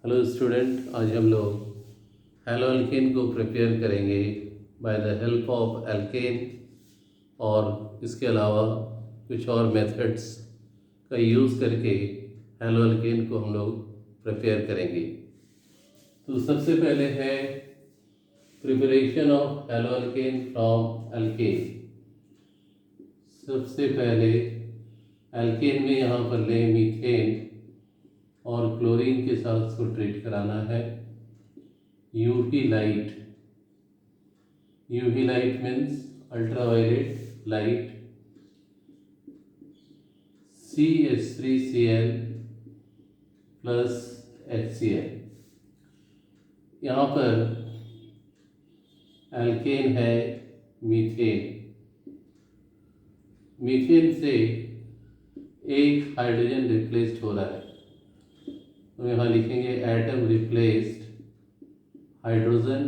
Hello student, आज हम लोग हैलोअल्केन को प्रिपेयर करेंगे by the help of alkene और इसके अलावा कुछ और मेथड्स का यूज़ करके हैलोअल्केन को हम लोग प्रिपेयर करेंगे। तो सबसे पहले है प्रिपरेशन ऑफ हैलोअल्केन फ्रॉम एल्केन। सबसे पहले एल्केन में यहाँ पर लें मीथेन और क्लोरीन के साथ उसको ट्रीट कराना है। UV light means ultraviolet light. CH3Cl plus HCl। यहाँ पर एल्केन है मीथेन। मीथेन से एक हाइड्रोजन रिप्लेस्ड हो रहा है, तो यहाँ लिखेंगे एटम रिप्लेस्ड हाइड्रोजन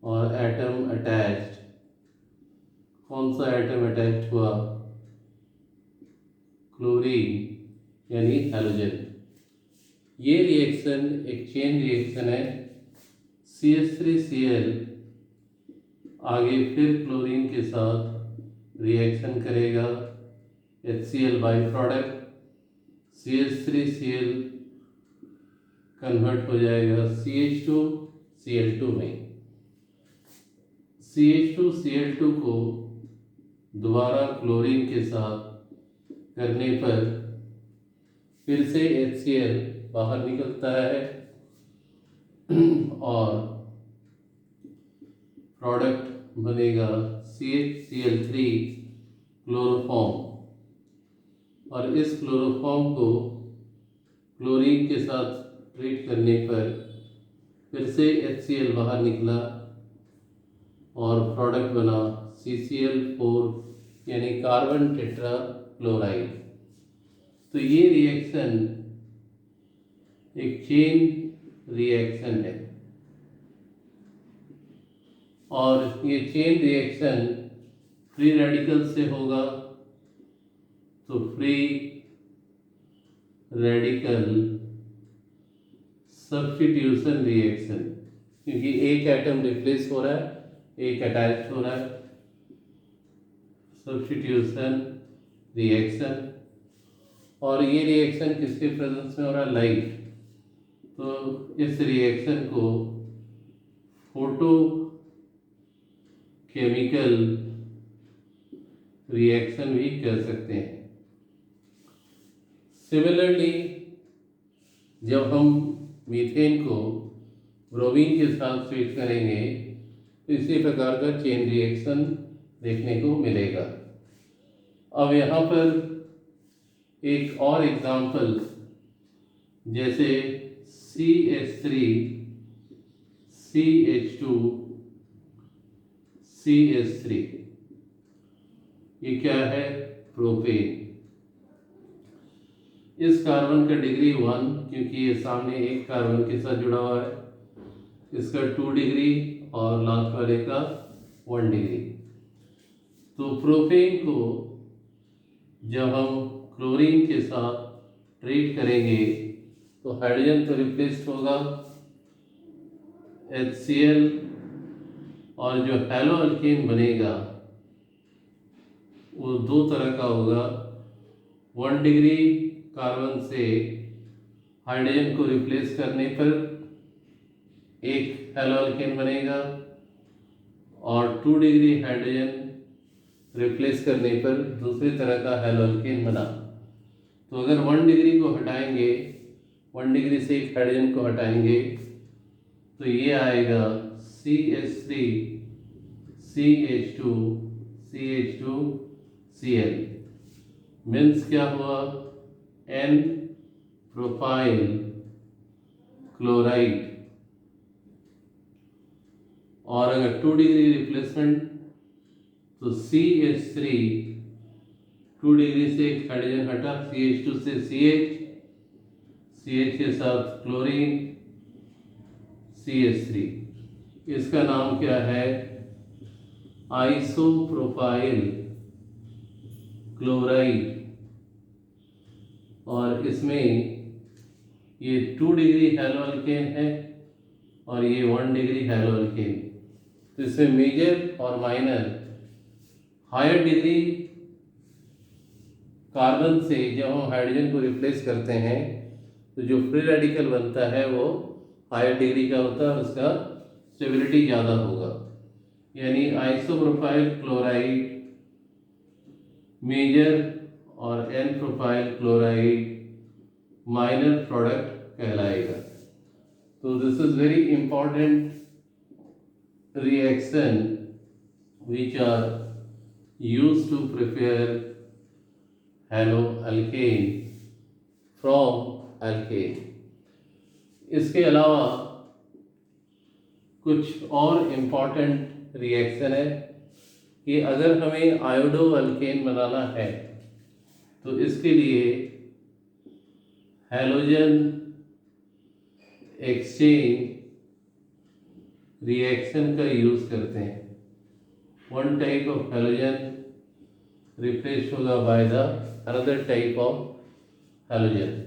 और एटम अटैच्ड। कौन सा एटम अटैच्ड हुआ? क्लोरीन यानी हैलोजन। ये रिएक्शन एक चेन रिएक्शन है। CH3Cl आगे फिर क्लोरीन के साथ रिएक्शन करेगा। HCl by product. CH3Cl convert हो जाएगा CH2Cl2 में। CH2Cl2 को दोबारा क्लोरीन के साथ करने पर फिर से HCl बाहर निकलता है और प्रोडक्ट बनेगा CHCl3 क्लोरोफॉर्म। और इस क्लोरोफॉर्म को क्लोरीन के साथ ट्रीट करने पर फिर से HCl बाहर निकला और प्रोडक्ट बना CCl4 यानी कार्बन टेट्रा क्लोराइड। तो ये रिएक्शन एक चेन रिएक्शन है और ये चेन रिएक्शन फ्री रेडिकल से होगा। तो फ्री रेडिकल सब्स्टिट्यूशन रिएक्शन, क्योंकि एक एटम रिप्लेस हो रहा है, एक अटैच हो रहा है। Substitution reaction. और ये रिएक्शन किसके प्रेजेंस में हो रहा है? लाइट। तो इस रिएक्शन को फोटो केमिकल रिएक्शन भी कह सकते हैं। सिमिलरली जब हम मीथेन को ब्रोमीन के साथ ट्रीट करेंगे तो इसी प्रकार का चेन रिएक्शन देखने को मिलेगा। अब यहाँ पर एक और एग्जांपल, जैसे CH3 CH2 CH3, ये क्या है? प्रोपेन। इस कार्बन का डिग्री 1, क्योंकि ये सामने एक कार्बन के साथ जुड़ा हुआ है, इसका 2 डिग्री और लास्ट वाले का 1 डिग्री। तो प्रोपेन को जब हम क्लोरीन के साथ ट्रीट करेंगे तो हाइड्रोजन तो रिप्लेस्ड होगा HCl, और जो हैलोअल्केन बनेगा वो दो तरह का होगा। 1 डिग्री कार्बन से हाइड्रोजन को रिप्लेस करने पर एक हैलोअल्केन बनेगा और 2 डिग्री हाइड्रोजन रिप्लेस करने पर दूसरी तरह का हैलोअल्केन बना। तो अगर 1 डिग्री को हटाएंगे, 1 डिग्री से एक हाइड्रोजन को हटाएंगे तो ये आएगा CH3 CH2 CH2Cl। मीन्स क्या हुआ? N propyl chloride. और अगर 2 डिग्री रिप्लेसमेंट तो CH3 2 डिग्री से एक हाइड्रोजन हटा, CH2 से CH के साथ क्लोरीन CH3। इसका नाम क्या है? Isopropyl chloride. और इसमें ये 2 डिग्री हैलो अल्केन है और ये 1 डिग्री हैलो अल्केन। तो इसमें मेजर और माइनर, हायर डिग्री कार्बन से जब हम हाइड्रोजन को रिप्लेस करते हैं तो जो फ्री रेडिकल बनता है वो हायर डिग्री का होता है और उसका स्टेबिलिटी ज़्यादा होगा। यानी आइसोप्रोपाइल क्लोराइड मेजर और n propyl chloride minor product कहलाएगा। तो this is very important reaction which are used to prepare haloalkane from alkene. इसके अलावा कुछ और इम्पॉर्टेंट रिएक्शन है कि अगर हमें आयोडो अल्केन बनाना है तो इसके लिए हैलोजन एक्सचेंज रिएक्शन का यूज करते हैं। One type of halogen replace होगा by the another type of halogen,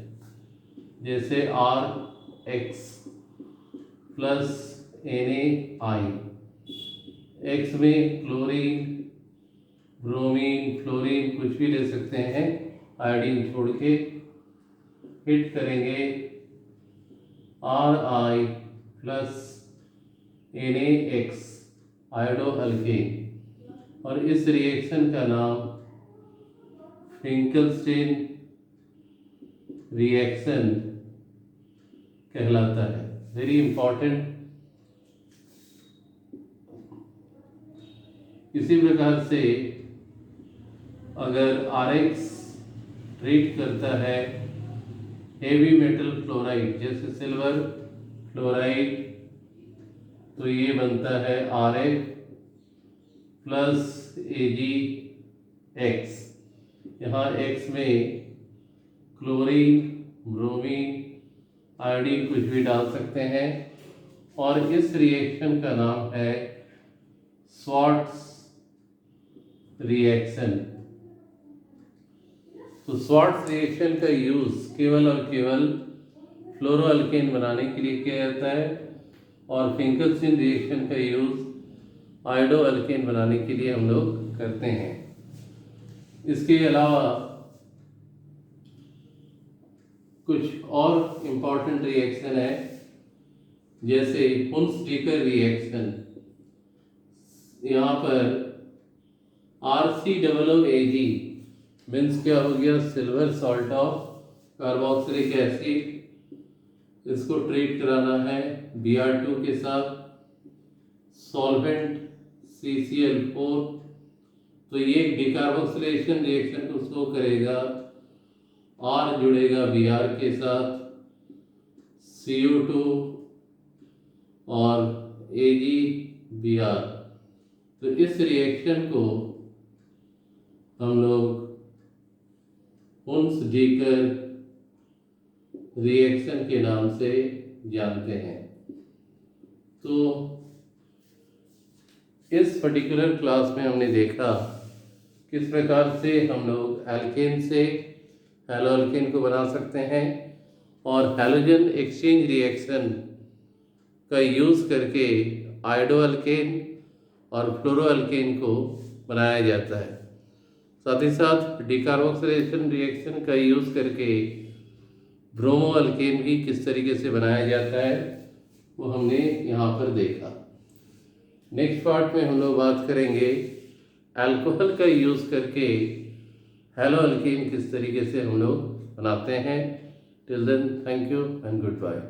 जैसे RX प्लस NaI। X में क्लोरीन, ब्रोमीन, फ्लोरीन कुछ भी ले सकते हैं आयोडीन छोड़ के। हिट करेंगे Ri plus NaX iodo alkane और इस रिएक्शन का नाम फिंकलस्टीन रिएक्शन कहलाता है। Very important. इसी प्रकार से अगर RX ट्रीट करता है हेवी मेटल फ्लोराइड जैसे सिल्वर फ्लोराइड तो ये बनता है Rf प्लस AgX। यहाँ X में क्लोरीन, ब्रोमीन, आयोडीन कुछ भी डाल सकते हैं और इस रिएक्शन का नाम है स्वार्ट्ज रिएक्शन। तो स्वार्ट्ज रिएक्शन का यूज केवल और केवल फ्लोरोअल्केन बनाने के लिए किया जाता है और फिंकलस्टीन रिएक्शन का यूज आयोडो अल्केन बनाने के लिए हम लोग करते हैं। इसके अलावा कुछ और इम्पॉर्टेंट रिएक्शन है जैसे हुन्स-डीकर रिएक्शन। यहाँ पर RCOOAg मीन्स क्या हो गया, silver salt of carboxylic acid. इसको ट्रीट कराना है Br2 के साथ, सॉल्वेंट CCl4। तो ये डिकार्बोक्सिलेशन रिएक्शन को शो करेगा, R जुड़ेगा Br के साथ, CO2 और AgBr। तो इस रिएक्शन को हम लोग हुन्स-डीकर रिएक्शन के नाम से जानते हैं। तो इस पर्टिकुलर क्लास में हमने देखा किस प्रकार से हम लोग एल्केन से हैलो अल्केन को बना सकते हैं और हैलोजन एक्सचेंज रिएक्शन का यूज़ करके आयोडो अल्केन और फ्लोरो अल्केन को बनाया जाता है। साथ ही साथ डिकार्बोक्सिलेशन रिएक्शन का यूज़ करके ब्रोमो अल्केन भी किस तरीके से बनाया जाता है वो हमने यहाँ पर देखा। नेक्स्ट पार्ट में हम लोग बात करेंगे अल्कोहल का यूज़ करके हैलो अल्केन किस तरीके से हम लोग बनाते हैं। Till then thank you and good bye.